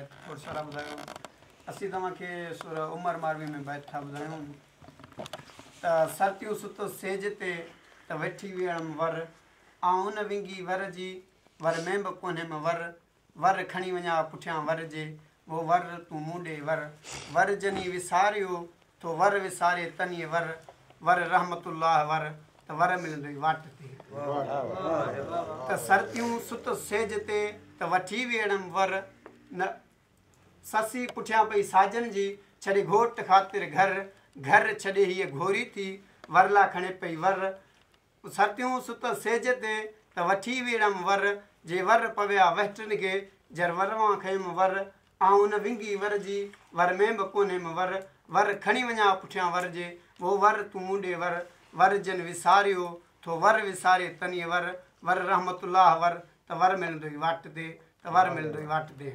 बैत और सारा बुधायो असी तमा के सूरा उमर मारवी में बैत था बुधायो त सरतियों सुतो सेज ते त वेठी वेणम वर आउं न विंगी वर जी वर में ब कोन्हे म वर खणी वञा पुठियां वर जे वो वर तू मुंडे वर जनी विसारियो तो वर विसारे तनी वर रहमतुल्लाह वर त वर मिलंदो वाट ते त सरतियूं सुत सेज ते त वठी वेणम वर न ससी पुठियां पई साजन जी छॾे घोट ख़ातिर घर छॾे हीअ घोरी थी वरला खणे पई वर सरतियूं सुत सेज ते त वठी वेणम वर जे वर पविया वहटन खे जर वरवां खयम वर आउं न विंगी वर जी वर में ब कोन्हे म वर खणी वञा पुठियां वर जे वो वर तू मुंडे वर जन विसारियो तो वर विसारे तनी वर रहमतुल्लाह वर त वर मिलंदो वाट ते त वर मिलंदो वाट ते।